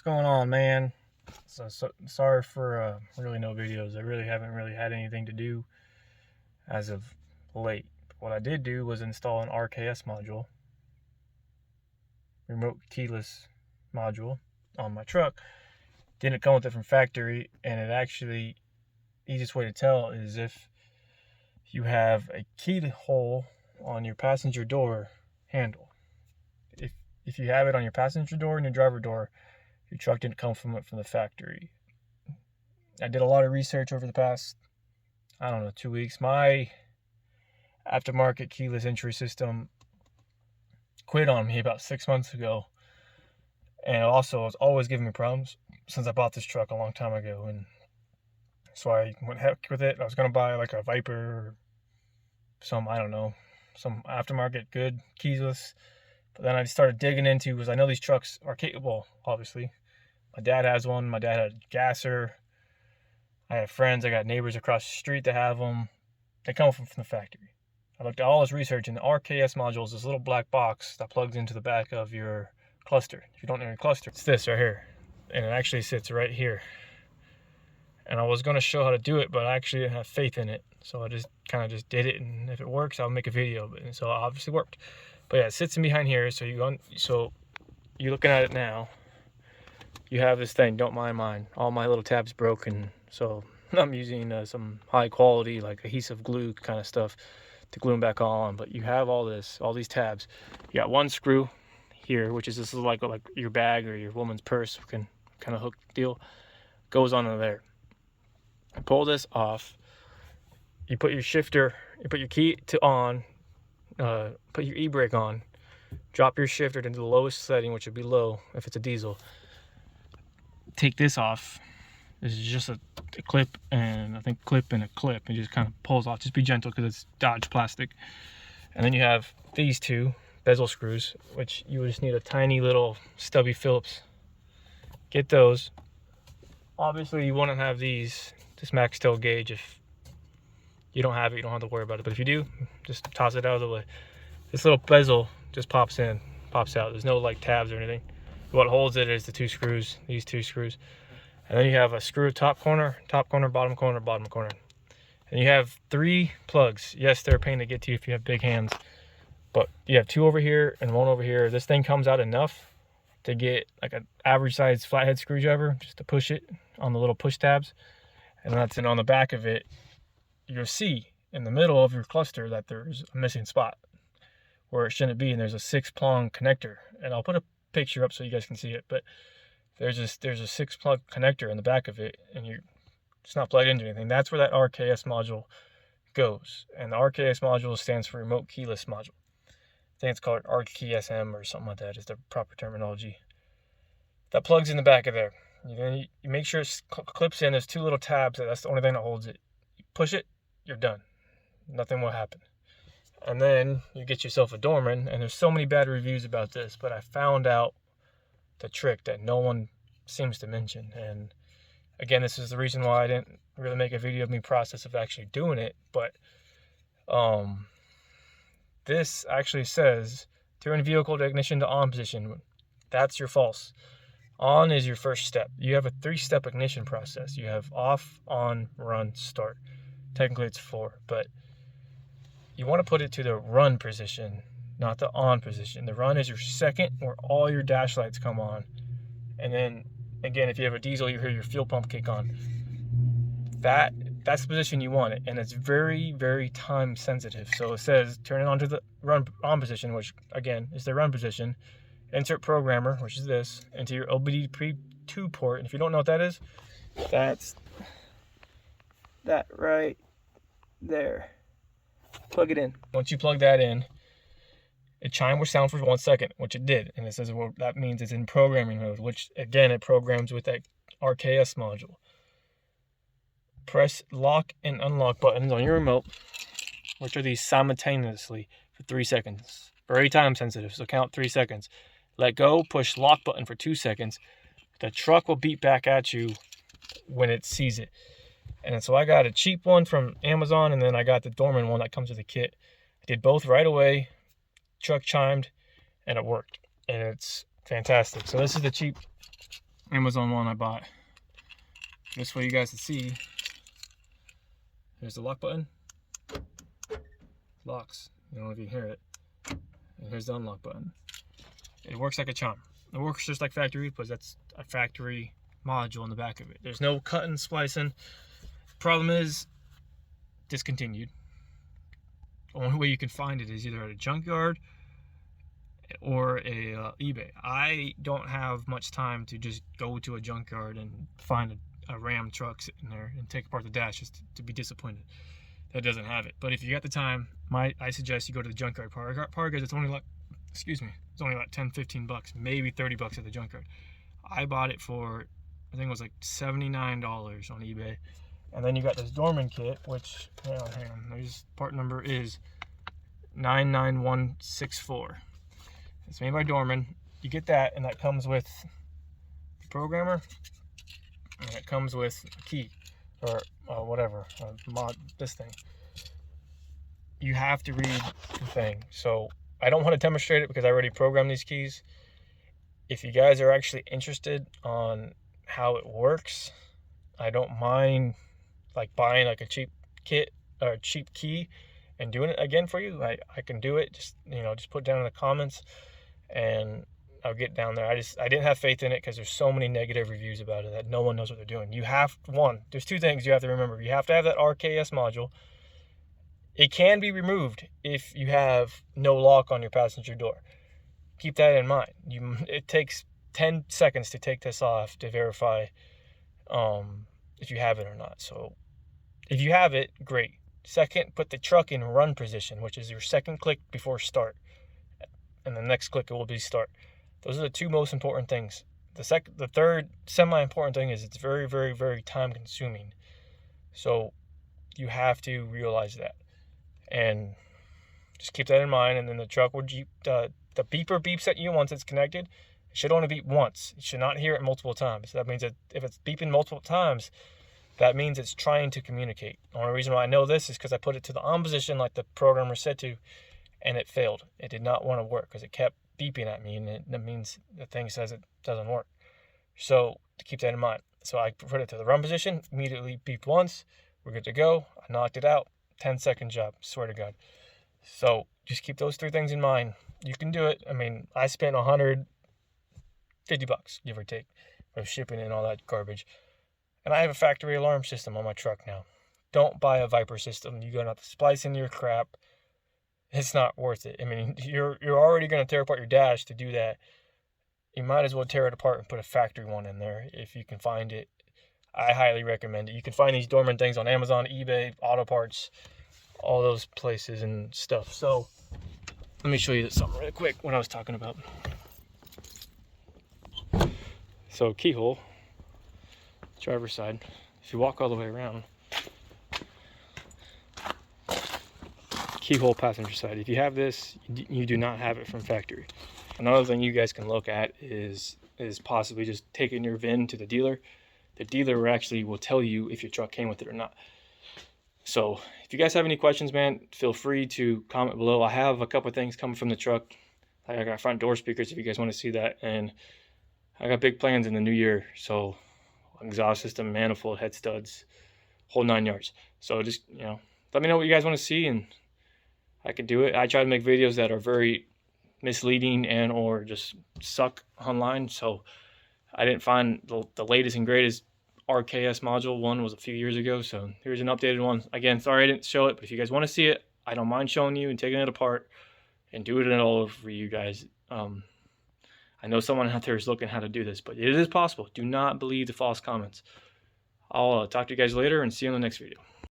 going on, man? So sorry for really no videos. I really haven't had anything to do as of late. What I did do was install an RKS module, remote keyless module, on my truck. Didn't come with it from factory, and it actually, easiest way to tell is if you have a keyhole on your passenger door handle. If you have it on your passenger door and your driver door, your truck didn't come from the factory. I did a lot of research over the past, 2 weeks. My aftermarket keyless entry system quit on me about 6 months ago, and also it's always giving me problems since I bought this truck a long time ago. And so I went heck with it. I was gonna buy like a Viper or some aftermarket good keyless. But then I started digging into, because I know these trucks are capable, obviously. My dad has one. My dad had a gasser. I have friends. I got neighbors across the street that have them. They come from the factory. I looked at all this research, and the RKS module is this little black box that plugs into the back of your cluster. If you don't know your cluster, it's this right here. And it actually sits right here. And I was going to show how to do it, but I actually didn't have faith in it. So I just kind of did it, and if it works, I'll make a video of it. And so it obviously worked. But yeah, it sits in behind here. So you're looking at it now. You have this thing. Don't mind mine. All my little tabs broken, so I'm using some high quality like adhesive glue kind of stuff to glue them back on. But you have all these tabs. You got one screw here, which is this is like your bag or your woman's purse can kind of hook deal. Goes onto there. Pull this off. You put your shifter. You put your key to on. Put your e-brake on. Drop your shifter into the lowest setting, which would be low if it's a diesel. Take this off. This is just a clip, and I think clip and a clip. It just kind of pulls off. Just be gentle because it's Dodge plastic. And then you have these two bezel screws, which you just need a tiny little stubby Phillips. Get those. Obviously, you want to have this max tail gauge. If you don't have it, you don't have to worry about it. But if you do, just toss it out of the way. This little bezel just pops in, pops out. There's no like tabs or anything. What holds it is the two screws, these two screws. And then you have a screw top corner, bottom corner, bottom corner. And you have 3 plugs. Yes, they're a pain to get to if you have big hands. But you have 2 over here and 1 over here. This thing comes out enough to get like an average size flathead screwdriver, just to push it on the little push tabs. And that's it. On the back of it, you'll see in the middle of your cluster that there's a missing spot where it shouldn't be, and there's a 6-prong connector. And I'll put a picture up so you guys can see it, but there's a 6-plug connector in the back of it, and it's not plugged into anything. That's where that RKS module goes. And the RKS module stands for remote keyless module. I think it's called RKSM or something like that is the proper terminology. That plugs in the back of there. You make sure it clips in. There's 2 little tabs. That's the only thing that holds it. You push it, you're done. Nothing will happen. And then you get yourself a Dorman, and there's so many bad reviews about this, but I found out the trick that no one seems to mention. And again, this is the reason why I didn't really make a video of me process of actually doing it. But this actually says turn vehicle to ignition to on position. That's your false. On is your first step. You have a 3-step ignition process. You have off, on, run, start. Technically it's 4, but you want to put it to the run position, not the on position. The run is your second, where all your dash lights come on. And then, again, if you have a diesel, you hear your fuel pump kick on. That's the position you want it, and it's very, very time sensitive. So it says turn it on to the on position, which, again, is the run position. Insert programmer, which is this, into your OBD2 port. And if you don't know what that is, that's that right there. Plug it in. Once you plug that in, a chime will sound for 1 second, which it did. And it says, well, that means it's in programming mode, which, again, it programs with that RKS module. Press lock and unlock buttons on your remote, which are these simultaneously for 3 seconds. Very time sensitive, so count 3 seconds. Let go, push lock button for 2 seconds. The truck will beep back at you when it sees it. And so I got a cheap one from Amazon, and then I got the Dorman one that comes with a kit. I did both right away. Truck chimed, and it worked. And it's fantastic. So this is the cheap Amazon one I bought. Just for you guys to see. Here's the lock button. Locks. You don't know if you can hear it. And here's the unlock button. It works like a charm. It works just like factory, because that's a factory module in the back of it. There's no cutting, splicing. Problem is, discontinued. The only way you can find it is either at a junkyard or a eBay. I don't have much time to just go to a junkyard and find a Ram truck sitting there and take apart the dash just to be disappointed that doesn't have it. But if you got the time, I suggest you go to the junkyard part because it's only like, it's only like 10-15 bucks, maybe 30 bucks at the junkyard. I bought it for, I think it was like $79 on eBay. And then you got this Dorman kit, which, hang on, there's part number is 99164. It's made by Dorman. You get that, and that comes with the programmer, and it comes with a key, or whatever, this thing. You have to read the thing. So I don't want to demonstrate it because I already programmed these keys. If you guys are actually interested on how it works, I don't mind like buying like a cheap kit or a cheap key and doing it again for you. I can do it. Just just put down in the comments and I'll get down there. I didn't have faith in it because there's so many negative reviews about it that no one knows what they're doing. There's two things you have to remember. You have to have that RKS module. It can be removed if you have no lock on your passenger door. Keep that in mind. It takes 10 seconds to take this off to verify if you have it or not. So if you have it, great. Second, put the truck in run position, which is your second click before start. And the next click will be start. Those are the two most important things. The third semi-important thing is it's very, very, very time consuming. So you have to realize that. And just keep that in mind. And then the truck will the beeper beeps at you once it's connected. It should only beep once. It should not hear it multiple times. So that means that if it's beeping multiple times, that means it's trying to communicate. The only reason why I know this is because I put it to the on position like the programmer said to, and it failed. It did not want to work because it kept beeping at me, and that means the thing says it doesn't work. So to keep that in mind. So I put it to the run position, immediately beeped once. We're good to go. I knocked it out. 10-second job, swear to God. So just keep those three things in mind. You can do it. I mean, I spent $150, give or take, for shipping and all that garbage. And I have a factory alarm system on my truck now. Don't buy a Viper system. You're going to have to splice in your crap. It's not worth it. I mean, you're already going to tear apart your dash to do that. You might as well tear it apart and put a factory one in there if you can find it. I highly recommend it. You can find these Dorman things on Amazon, eBay, Auto Parts, all those places and stuff. So let me show you something really quick, what I was talking about. So keyhole, driver's side. If you walk all the way around, keyhole passenger side. If you have this, you do not have it from factory. Another thing you guys can look at is possibly just taking your VIN to the dealer. The dealer actually will tell you if your truck came with it or not. So if you guys have any questions, man, feel free to comment below. I have a couple of things coming from the truck. I got front door speakers if you guys want to see that, and I got big plans in the new year. So exhaust system, manifold, head studs, whole 9 yards. So just let me know what you guys want to see, and I can do it. I try to make videos that are very misleading and or just suck online. So I didn't find the latest and greatest RKS module. One was a few years ago, so here's an updated one. Again, sorry I didn't show it, but if you guys want to see it, I don't mind showing you and taking it apart and doing it all over for you guys. I know someone out there is looking how to do this, but it is possible. Do not believe the false comments. I'll talk to you guys later and see you in the next video.